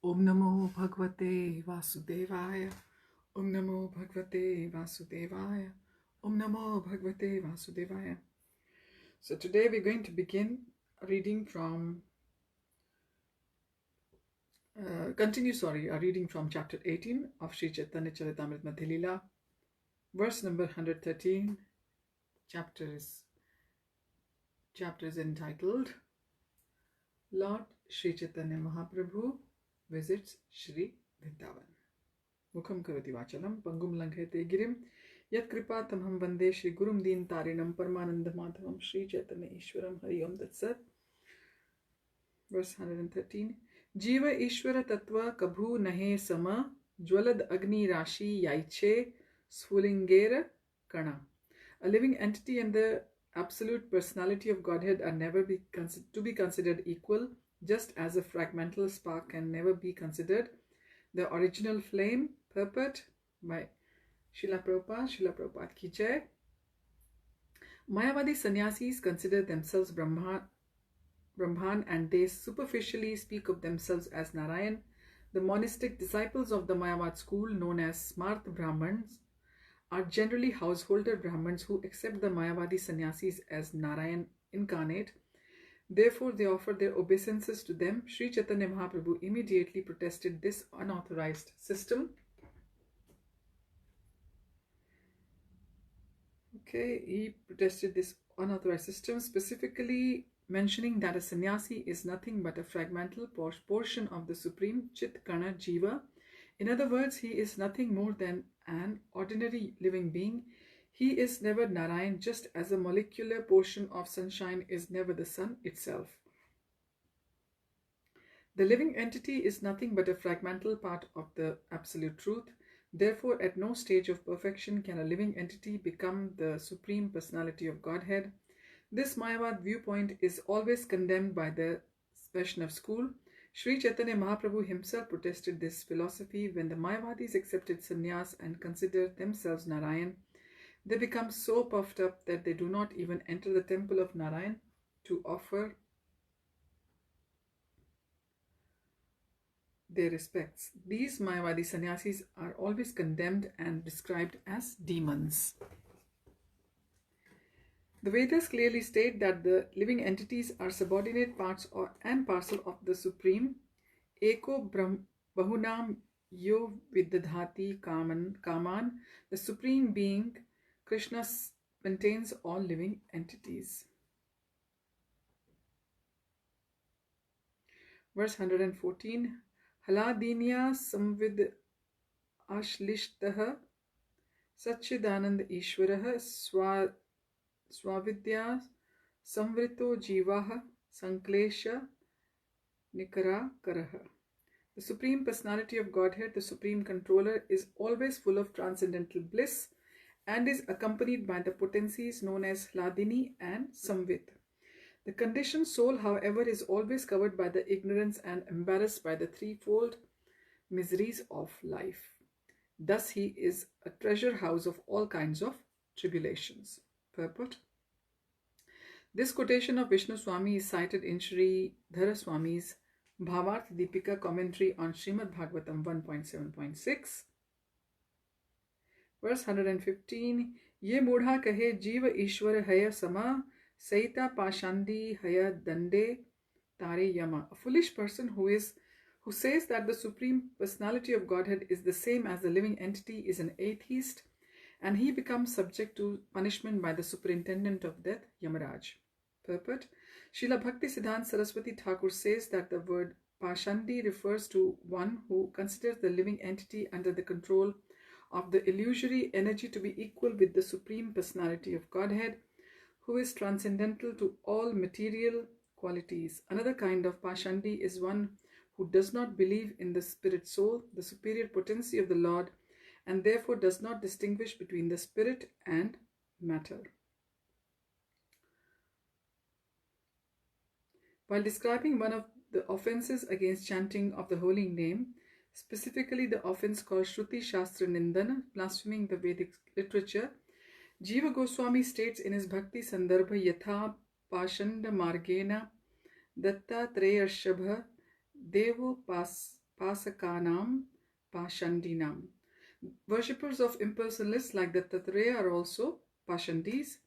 Om Namo Bhagavate Vasudevaya. Om Namo Bhagavate Vasudevaya. Om Namo Bhagavate Vasudevaya. So today we're going to begin reading from, a reading from chapter 18 of Sri Caitanya Charitamrita Madhya Lila, verse number 113. Chapter is entitled Lord Sri Caitanya Mahāprabhu visits Sri Vṛndāvana. Mukham karoti vachalam pangum langhete girim yat kripa tamham vande Shri Gurum Deen Tarinam Paramananda Madhavam Sri Caitanya Ishwaram Hari Om Tat Sat. Verse 113. Jiva Ishwara Tattva Kabhu Nahe Sama Jwalad Agni Rashi Yaiche Sphulingera Kana. A living entity and the absolute personality of Godhead are never to be considered equal, just as a fragmental spark can never be considered the original flame. Purport by Srila Prabhupada Ki Jai. Mayavadi sannyasis consider themselves Brahman, and they superficially speak of themselves as Narayan. The monastic disciples of the Mayavad school, known as Smart Brahmans, are generally householder Brahmans who accept the Mayavadi sannyasis as Narayan incarnate. Therefore, they offer their obeisances to them. Sri Caitanya Mahāprabhu immediately protested this unauthorized system. He protested this unauthorized system, specifically mentioning that a sannyasi is nothing but a fragmental portion of the supreme Chit Kana Jiva. In other words, he is nothing more than an ordinary living being. He is never Narayan, just as a molecular portion of sunshine is never the sun itself. The living entity is nothing but a fragmental part of the absolute truth. Therefore, at no stage of perfection can a living entity become the supreme personality of Godhead. This Mayavad viewpoint is always condemned by the Vaishnava school. Sri Caitanya Mahāprabhu himself protested this philosophy. When the Mayavadis accepted sannyas and considered themselves Narayan, they become so puffed up that they do not even enter the temple of Narayan to offer their respects. These Mayavadi sannyasis are always condemned and described as demons. The Vedas clearly state that the living entities are subordinate parts and parcel of the Supreme. Eko Bahunam Yo Viddhati Kaman. The Supreme Being, Krishna, maintains all living entities. Verse 114. Haladinya samvid ashlishtaha Satchidanand Ishwaraha Swavidya Samvrito Jivaha Sanklesha Nikara Karaha. The Supreme Personality of Godhead, the Supreme Controller, is always full of transcendental bliss and is accompanied by the potencies known as Hladini and Samvit. The conditioned soul, however, is always covered by the ignorance and embarrassed by the threefold miseries of life. Thus, he is a treasure house of all kinds of tribulations. Purport. This quotation of Vishnu Swami is cited in Sri Dhara Swami's Bhavarth Deepika commentary on Srimad Bhagavatam 1.7.6. Verse 115. Ye mudha kahe jiva ishwara haya sama saita pashandi haya dande tare yama. A foolish person who says that the Supreme Personality of Godhead is the same as the living entity is an atheist, and he becomes subject to punishment by the superintendent of death, Yamaraj. Purport. Srila Bhakti Siddhanta Saraswati Thakur says that the word Pashandi refers to one who considers the living entity under the control of the illusory energy to be equal with the Supreme Personality of Godhead, who is transcendental to all material qualities. Another kind of Pashandi is one who does not believe in the spirit soul, the superior potency of the Lord, and therefore does not distinguish between the spirit and matter. While describing one of the offenses against chanting of the holy name, specifically the offense called Shruti Shastra Nindana, blaspheming the Vedic literature, Jiva Goswami states in his Bhakti Sandarbha Yatha Pashanda Margena Datta Treyashabha Devo pasakanam pashandinam. Worshippers of impersonalists like the Tattreya are also pashandis.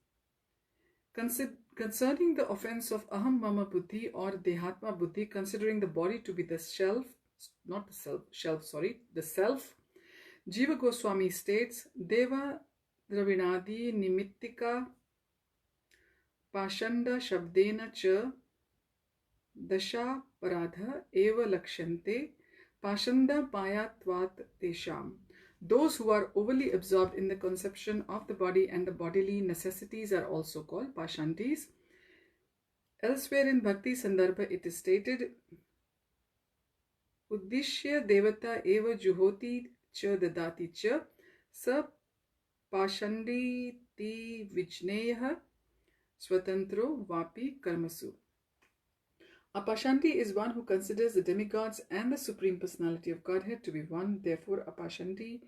Concerning the offense of aham mama buddhi or dehatma buddhi, considering the body to be the self, the self, Jiva Goswami states, Deva Dravinadi Nimittika Pashanda Shabdena Cha Dasha Paradha Eva Lakshante Pashanda Payatvat Tesham. Those who are overly absorbed in the conception of the body and the bodily necessities are also called Pashandis. Elsewhere in Bhakti Sandarbha it is stated, Uddishya Devata Eva Juhoti Cha Dadati Cha Sa Pashandi Ti Vijneya Swatantro Vapi Karmasu. A Pashandi is one who considers the demigods and the Supreme Personality of Godhead to be one. Therefore, a Pashandi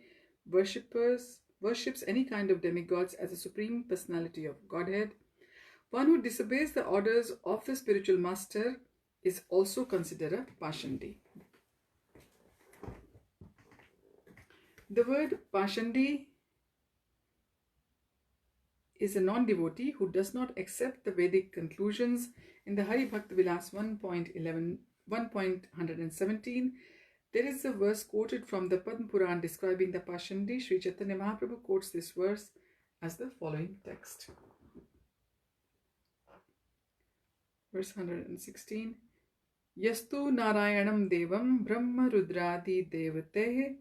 worships any kind of demigods as the Supreme Personality of Godhead. One who disobeys the orders of the spiritual master is also considered a Pashandi. The word Pashandi is a non-devotee who does not accept the Vedic conclusions. In the Hari Bhakta Vilas 1.117, there is a verse quoted from the Padma Puran describing the Pashandi. Sri Caitanya Mahāprabhu quotes this verse as the following text. Verse 116. Yastu Narayanam Devam Brahma Rudradi Devatehe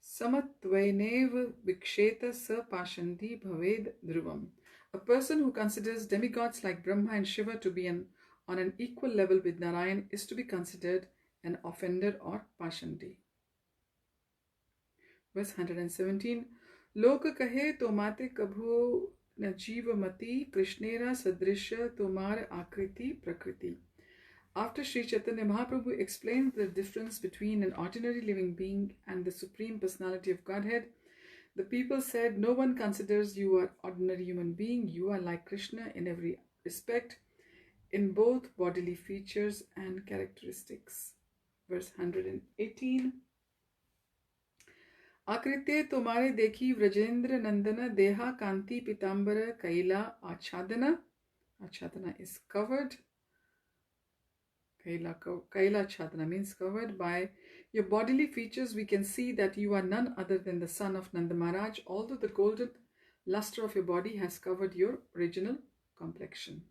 Samatvanev Viksheta Sa Pashandi Bhaved Dhruvam. A person who considers demigods like Brahma and Shiva to be on an equal level with Narayan is to be considered an offender or Pashandi. Verse 117. Loka kahe tomate kabhu na jiva mati krishnera sadrisha tomar akriti prakriti. After Sri Caitanya Mahaprabhu explained the difference between an ordinary living being and the Supreme Personality of Godhead, the people said, no one considers you an ordinary human being. You are like Krishna in every respect, in both bodily features and characteristics. Verse 118. Akrite tomare dekhi Vrajendra Nandana deha kanti pitambara kaila achadana. Achadana is covered. Kaila Chadana means covered. By your bodily features, we can see that you are none other than the son of Nanda Maharaj, although the golden luster of your body has covered your original complexion.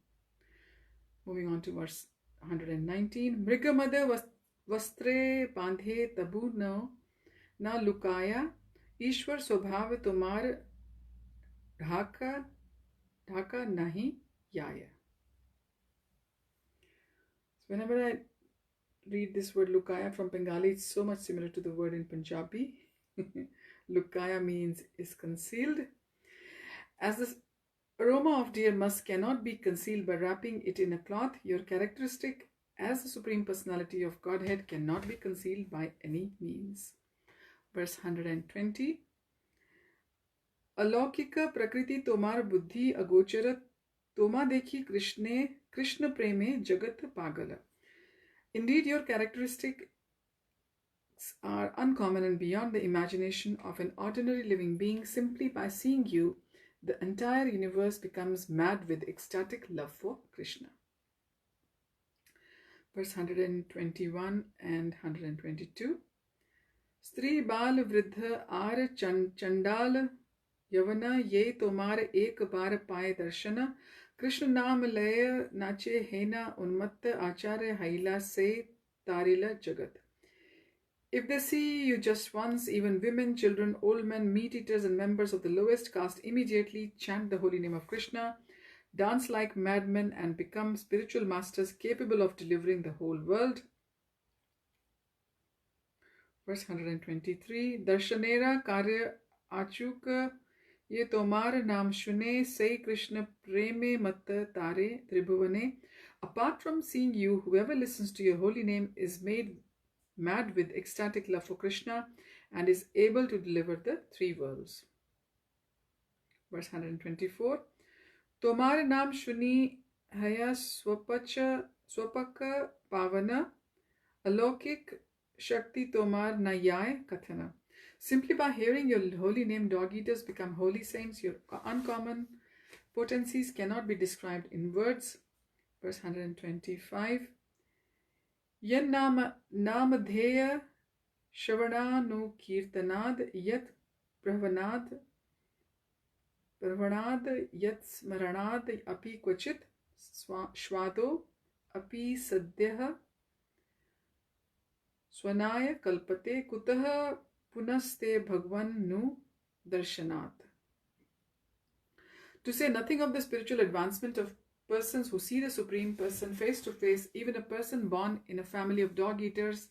Moving on to verse 119. Mrigamada vastre bandhe tabu no na lukaya Ishwar swabhav tomar dhaka nahi yaya. Whenever I read this word Lukaya from Bengali, it's so much similar to the word in Punjabi. Lukaya means is concealed. As the aroma of deer musk cannot be concealed by wrapping it in a cloth, your characteristic as the Supreme Personality of Godhead cannot be concealed by any means. Verse 120. Alaukika prakriti tomar buddhi agochara toma dekhi Krishna preme jagat pagala. Indeed, your characteristics are uncommon and beyond the imagination of an ordinary living being. Simply by seeing you, the entire universe becomes mad with ecstatic love for Krishna. Verse 121 and 122. Stri bal vridha ar chandal yavana ye tomar ek bar paye darshana Krishna naam laya nache hena unmatta acharya haila se tarila jagat. If they see you just once, even women, children, old men, meat-eaters and members of the lowest caste immediately chant the holy name of Krishna, dance like madmen and become spiritual masters capable of delivering the whole world. Verse 123. Darshanera karya achuka Ye tomar naam shune say Krishna preme matta tare tribhuvane. Apart from seeing you, whoever listens to your holy name is made mad with ecstatic love for Krishna and is able to deliver the three worlds. Verse 124. Tomar naam shuni haya swapaka pavana alokik Shakti Tomar Nayai Kathana. Simply by hearing your holy name, dog eaters become holy saints. Your uncommon potencies cannot be described in words. Verse 125. Yan namadheya Shravananu Kirtanad Yat Pravanad Yat Smaranad Api Kvachit Shvado Api Sadhyaha Swanaya Kalpate Kutaha Punaste Bhagwan Nu Darshanat. To say nothing of the spiritual advancement of persons who see the Supreme Person face to face, even a person born in a family of dog eaters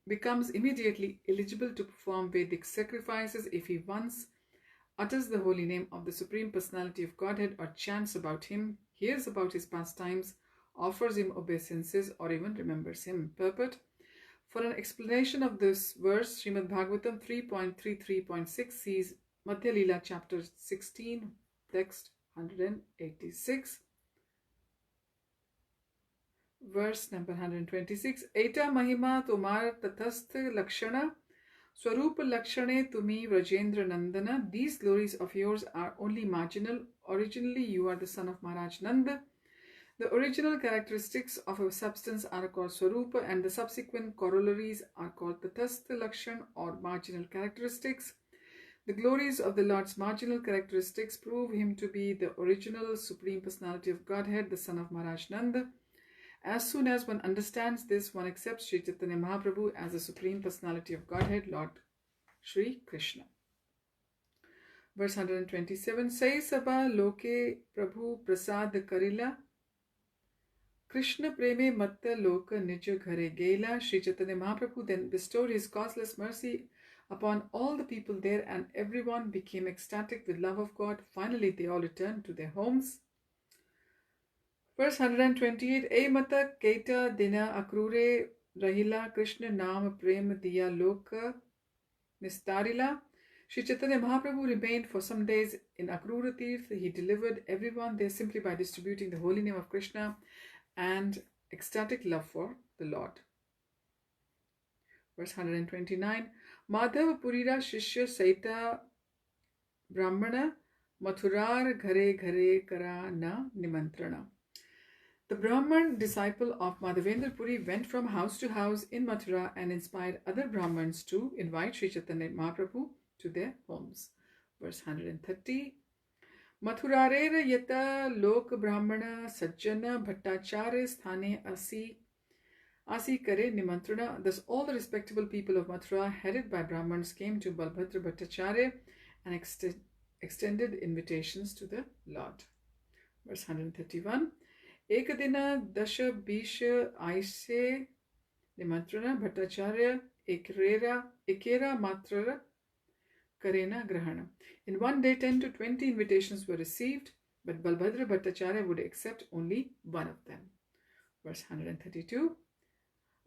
becomes immediately eligible to perform Vedic sacrifices if he once utters the holy name of the Supreme Personality of Godhead or chants about him, hears about his pastimes, offers him obeisances, or even remembers him. Purport. For an explanation of this verse, Srimad Bhagavatam 3.33.6 sees Madhya Lila chapter 16, text 186. Verse number 126. Eta Mahima Tomar Tathastha Lakshana Swarupa Lakshane Tumi Vrajendra Nandana. These glories of yours are only marginal. Originally, you are the son of Maharaj Nanda. The original characteristics of a substance are called Swarupa, and the subsequent corollaries are called Tathastha Lakshan or marginal characteristics. The glories of the Lord's marginal characteristics prove him to be the original Supreme Personality of Godhead, the son of Maharaj Nanda. As soon as one understands this, one accepts Sri Caitanya Mahāprabhu as the Supreme Personality of Godhead, Lord Sri Krishna. Verse 127. Sai Sabha Loke Prabhu Prasad Karila Krishna Preme Matta Loka Nija Ghare Gela. Sri Caitanya Mahāprabhu then bestowed his causeless mercy upon all the people there, and everyone became ecstatic with love of God. Finally, they all returned to their homes. Verse 128. E Mata Keita Dina Akrure Rahila Krishna Nam Prem Diya Loka Nistarila. Sri Caitanya Mahāprabhu remained for some days in Akrura Tirth. He delivered everyone there simply by distributing the holy name of Krishna and ecstatic love for the Lord. Verse 129. Madhava Purira Shishya Saita Brahmana Mathurar Ghare Ghare Kara Na Nimantrana. The Brahman disciple of Madhavendra Puri went from house to house in Mathura and inspired other Brahmans to invite Sri Caitanya Mahaprabhu to their homes. Verse 130. Mathurarera yata lok brahmana sajjana bhattacharya sthane asi kare nimantrana. Thus all the respectable people of Mathura, headed by Brahmans, came to Balbhadra Bhattacharya and extended invitations to the Lord. Verse 131. Ekadina dasha bisha aise nimantrana bhattacharya ekera matrara karena grahana. In one day, 10 to 20 invitations were received, but Balbhadra Bhattacharya would accept only one of them. Verse 132.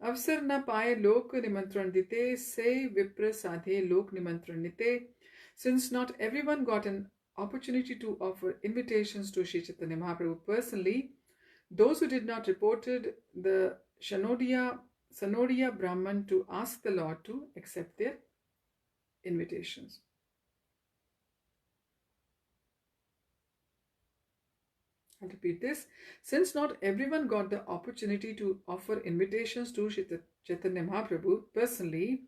Avsar na paye lok nimantran dite, se vipra sadhe lok nimantran nite. Since not everyone got an opportunity to offer invitations to Sri Caitanya Mahaprabhu personally, those who did not reported the Sanodia Brahman to ask the Lord to accept their invitations. I'll repeat this. Since not everyone got the opportunity to offer invitations to Caitanya Mahaprabhu personally,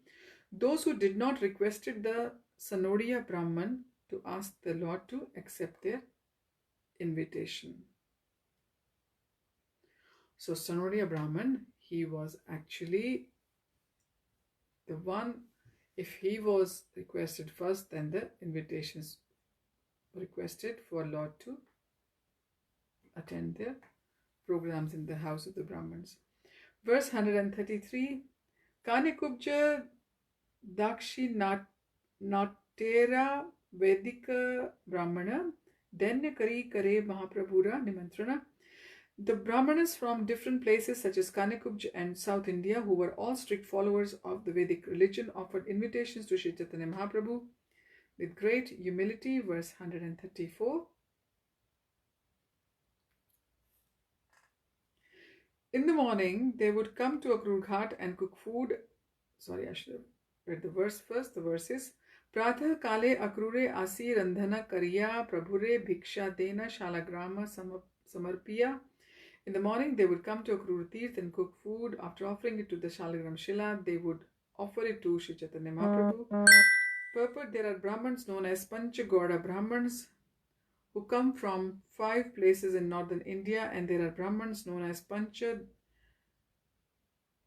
those who did not requested the Sanodia Brahman to ask the Lord to accept their invitation. So Sanodia Brahman, he was actually the one. If he was requested first, then the invitations were requested for Lord to attend their programs in the house of the Brahmins. Verse 133. Kanikubja Dakshi Natera Vedika Brahmana Danya Kari Kare Mahaprabhura Nimantrana. The Brahmanas from different places such as Kanikubj and South India, who were all strict followers of the Vedic religion, offered invitations to Sri Caitanya Mahaprabhu with great humility. Verse 134. In the morning, they would come to Akrur Ghat and cook food Sorry, I should have read the verse first. The verse is Pratha Kale Akrure Asi Randhana Kariya Prabhure Bhiksha Dena Shalagrama Samarpiya. In the morning, they would come to Akrura Tirth and cook food. After offering it to the Shalagram Shila, they would offer it to Sri Caitanya Mahāprabhu. Purport: there are Brahmins known as Panchagoda Brahmins who come from 5 places in northern India, and there are Brahmins known as Pancha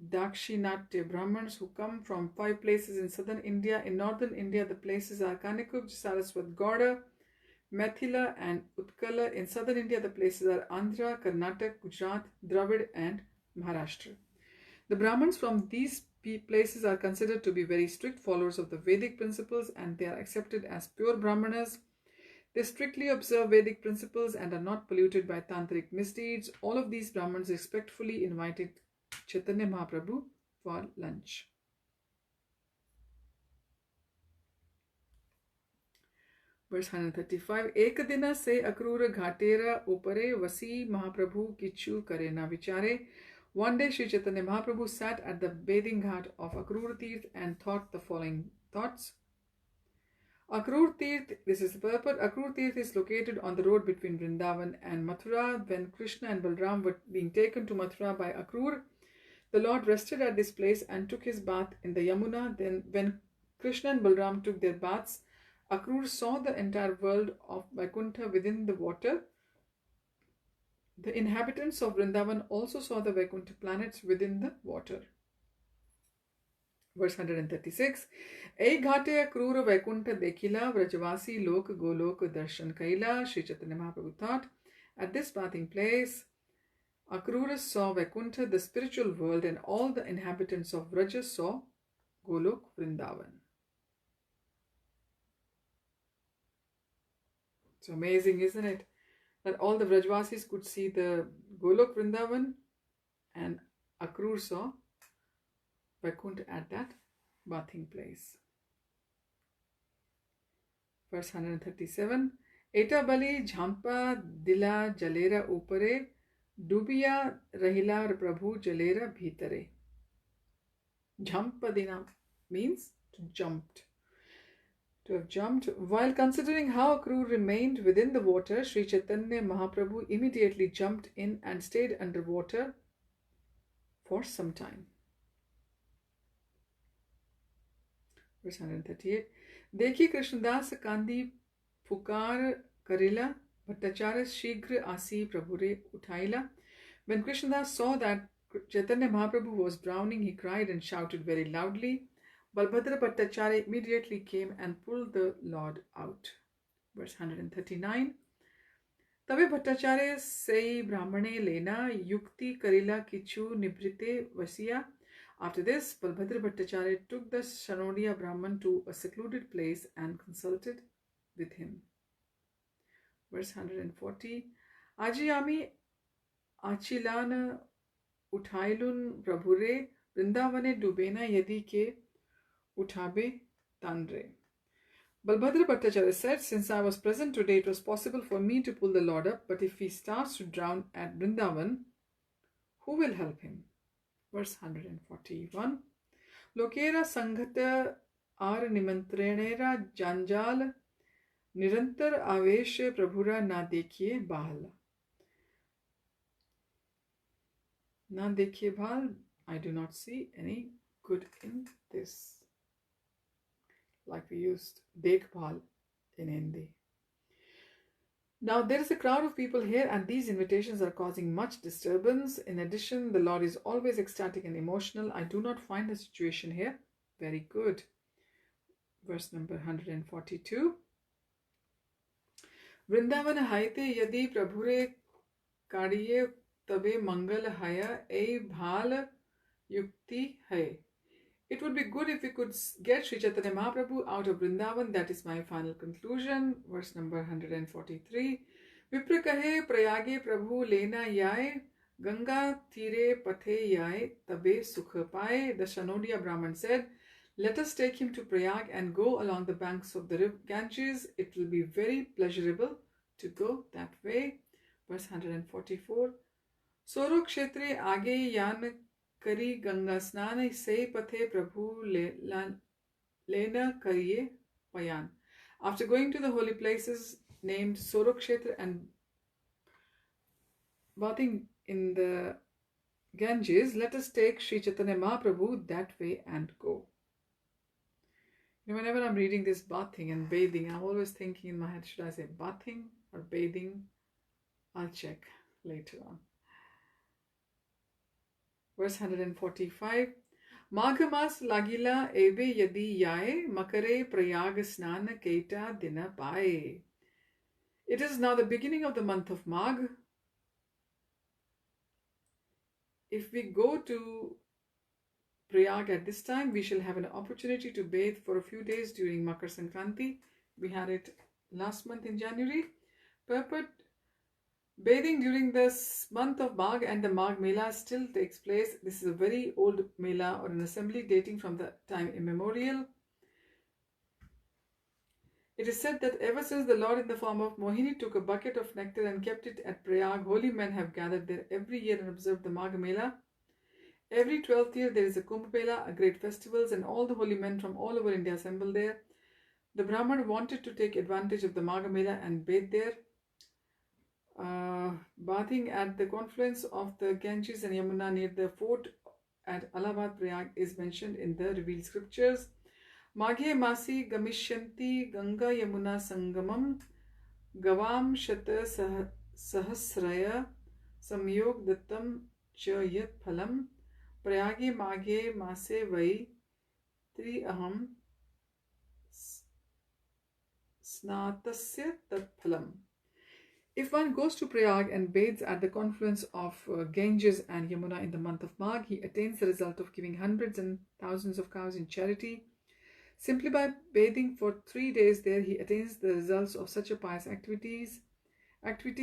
Dakshinatya Brahmins who come from 5 places in southern India. In northern India, the places are Kanikuj, Saraswat Gauda, Mathila and Utkala. In southern India, the places are Andhra, Karnataka, Gujarat, Dravid and Maharashtra. The Brahmins from these places are considered to be very strict followers of the Vedic principles, and they are accepted as pure Brahmanas. They strictly observe Vedic principles and are not polluted by tantric misdeeds. All of these Brahmins respectfully invited Caitanya Mahāprabhu for lunch. Verse 135. Ekadina se akrura ghatera upare vasi Mahaprabhu kichu karena vichare. One day Sri Caitanya Mahaprabhu sat at the bathing ghat of Akrura Tirth and thought the following thoughts. Akrura Tirth, this is the purport. Akrura Tirth is located on the road between Vṛndāvana and Mathura. When Krishna and Balram were being taken to Mathura by Akrura, the Lord rested at this place and took his bath in the Yamuna. Then when Krishna and Balram took their baths, Akrura saw the entire world of Vaikuntha within the water. The inhabitants of Vṛndāvana also saw the Vaikuntha planets within the water. Verse 136. Ei ghate akrura Vaikuntha dekila vrajavasi lok golok darshan kaila. Sri Caitanya Mahaprabhu thought, at this bathing place, Akrura saw Vaikuntha, the spiritual world, and all the inhabitants of Vraja saw Golok Vṛndāvana. It's amazing, isn't it? That all the Vrajvasis could see the Golok Vṛndāvana, and Akrura saw Vaikuntha at that bathing place. Verse 137. Eta bali jhampa dila jalera upare dubiya rahila prabhu jalera bhitare. Jhampadina means to jumped. To have jumped. While considering how Akrura remained within the water, Sri Caitanya Mahaprabhu immediately jumped in and stayed underwater for some time. Verse 138. Dekhi Krishnadas kandi pukar karila bhattacharya shigra asi prabhure uthaila. When Krishnadas saw that Caitanya Mahaprabhu was drowning, he cried and shouted very loudly. Balbhadra Bhattacharya immediately came and pulled the Lord out. Verse 139. Tabe Bhattacharya sei brahmane lena yukti karila kichu nibrite vasiya. After this, Balbhadra Bhattacharya took the Shanodiya Brahman to a secluded place and consulted with him. Verse 140. Ajiyami achilana uthailun prabhure Vṛndāvane dubena yadi ke uthabe tandre. Balbhadra Bhattacharya said, since I was present today, it was possible for me to pull the Lord up, but if he starts to drown at Vṛndāvana, who will help him? Verse 141. Lokera sanghata ar nimantranera janjal nirantar aveshe prabhura na dekhiye bahal. Na dekhiye bahal, I do not see any good in this. Like we used dekhbhal in Hindi. Now there is a crowd of people here, and these invitations are causing much disturbance. In addition, the Lord is always ecstatic and emotional. I do not find the situation here very good. Verse number 142. Vṛndāvana haite yadi prabhure kadiye tabe mangal haya ei bhal yukti hai. It would be good if we could get Sri Caitanya Mahaprabhu out of Vṛndāvana. That is my final conclusion. Verse number 143. Vipra kahe prayage prabhu lena yae ganga tire pathe yae tabe sukha paye. The Shanodiya Brahman said, let us take him to Prayag and go along the banks of the river Ganges. It will be very pleasurable to go that way. Verse 144. Soro kshetre age yan Kari Ganga Snana Se Pathe Prabhu Lena Kariye Payan. After going to the holy places named Sorokshetra and bathing in the Ganges, let us take Sri Caitanya Mahāprabhu that way and go. You know, whenever I'm reading this bathing and bathing, I'm always thinking in my head, should I say bathing or bathing? I'll check later on. Verse 145. Maghamas lagila ebe yadi yae makare prayag snana keita dina pae. It is now the beginning of the month of Magh. If we go to Prayag at this time, we shall have an opportunity to bathe for a few days during Makar Sankranti. We had it last month in January. Purport: bathing during this month of Magh and the Magh Mela still takes place. This is a very old Mela or an assembly dating from the time immemorial. It is said that ever since the Lord in the form of Mohini took a bucket of nectar and kept it at Prayag, holy men have gathered there every year and observed the Magh Mela. Every 12th year there is a Kumbh Mela, a great festival, and all the holy men from all over India assemble there. The Brahman wanted to take advantage of the Magh Mela and bathe there. Bathing at the confluence of the Ganges and Yamuna near the fort at Allahabad Prayag is mentioned in the revealed scriptures. Maghe Masi Gamishyanti Ganga Yamuna Sangamam Gavam Shata Sahasraya Samyog Dattam Cha Yat Phalam Prayage Maghe Mase Vai Tri Aham Snatasya Tat Phalam. If one goes to Prayag and bathes at the confluence of Ganges and Yamuna in the month of Magh, he attains the result of giving hundreds and thousands of cows in charity. Simply by bathing for 3 days there, he attains the results of such a pious activity.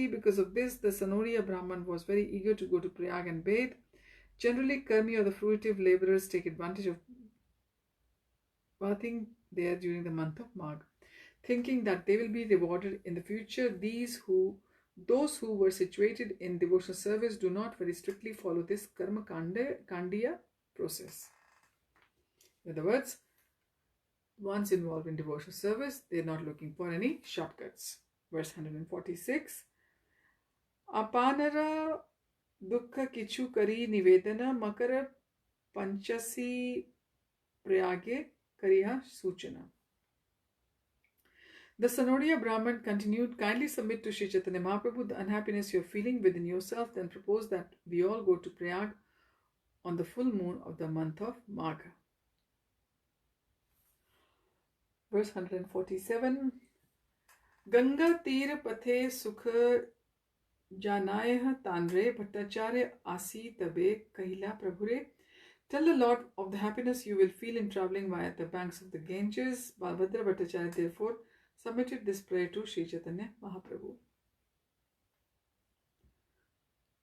Because of this, the Sanoriya Brahman was very eager to go to Prayag and bathe. Generally, Karmi or the fruitive laborers take advantage of bathing there during the month of Magh, thinking that they will be rewarded in the future. Those who were situated in devotional service do not very strictly follow this Karma Kandiya process. In other words, once involved in devotional service, they are not looking for any shortcuts. Verse 146. Apanara dukkha kichu kari nivedana makara panchasi prayage kariha suchana. The Sanoriya Brahman continued, kindly submit to Sri Caitanya Mahāprabhu the unhappiness you are feeling within yourself, then propose that we all go to Prayag on the full moon of the month of Magh. Verse 147. Ganga tir pathe sukha janayah tanre bhattacharya asi tabe kahila prabhure. Tell the Lord of the happiness you will feel in travelling via the banks of the Ganges. Balbhadra Bhattacharya therefore submitted this prayer to Sri Caitanya Mahāprabhu.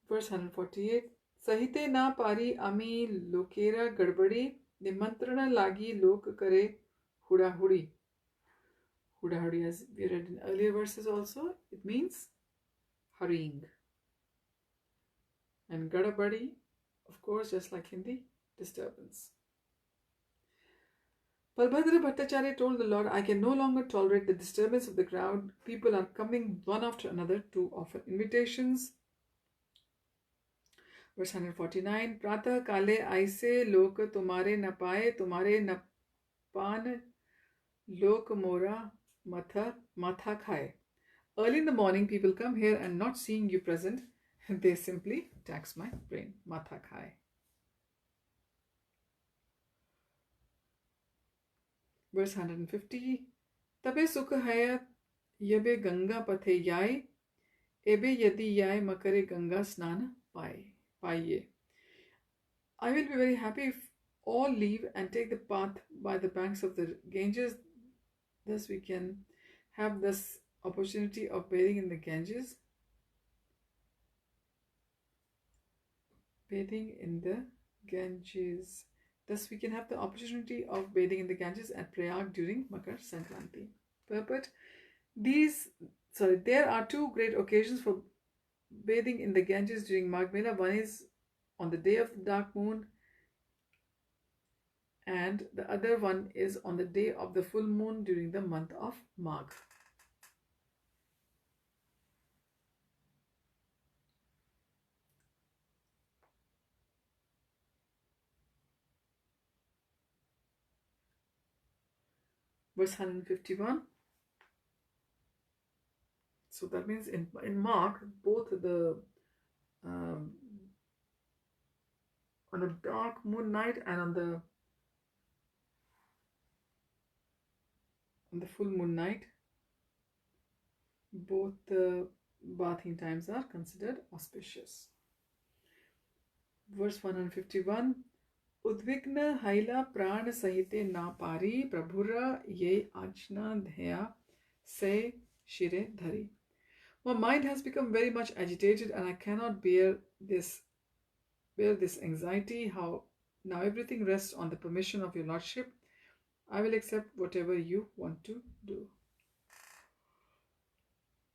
Verse 148. Sahite na pari ami lokera gadbadi nimantrana lagi lok kare huda hudi. Huda hudi, as we read in earlier verses also, it means hurrying. And gadbadi, of course, just like Hindi, disturbance. Balbhadra Bhattacharya told the Lord, I can no longer tolerate the disturbance of the crowd. People are coming one after another to offer invitations. Verse 149. Pratah kale aise lok tumhare na paaye, tumhare na paan lok mora matha khaye. Early in the morning, people come here and not seeing you present, they simply tax my brain. Matha khaye. Verse 150. Tabe sukha haya yabe ganga pathe yai, ebe yadi yai makare ganga snana paiye. I will be very happy if all leave and take the path by the banks of the Ganges. Thus we can have this opportunity of bathing in the Ganges. Bathing in the Ganges. Thus we can have the opportunity of bathing in the Ganges at Prayag during Makar Sankranti. Purport. There are two great occasions for bathing in the Ganges during Magh Mela. One is on the day of the dark moon and the other one is on the day of the full moon during the month of Magh. Verse 151. So that means in Magh, both the on a dark moon night and on the full moon night, both the bathing times are considered auspicious. Verse 151. Udvigna haila prana sahite na pari prabhura ye ajna dhya se shire dhari. My mind has become very much agitated and I cannot bear this anxiety. How now everything rests on the permission of your lordship. I will accept whatever you want to do.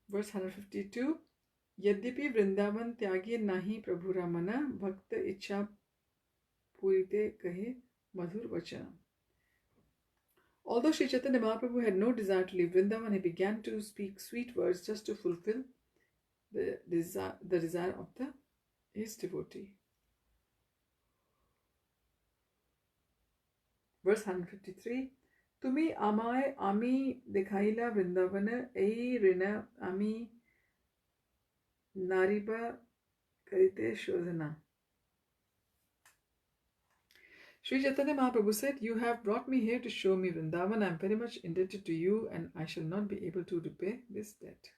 Verse 152. Yadyapi Vṛndāvan tyagi nahi prabhura mana bhakta ichha purite kahe madhur vachana. Although Sri Caitanya Mahāprabhu had no desire to leave Vrindavan, he began to speak sweet words just to fulfill the desire of his devotee. Verse 153. Tumi amai ami dekhaila Vrindavana ei rina ami nariba karite shodhana. Sri Caitanya Mahāprabhu said, you have brought me here to show me Vrindavan. I am very much indebted to you and I shall not be able to repay this debt.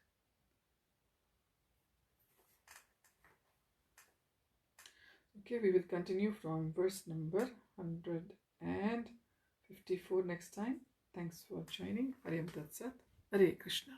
Okay, we will continue from verse number 154 next time. Thanks for joining. Hare Tat Sat. Hare Krishna.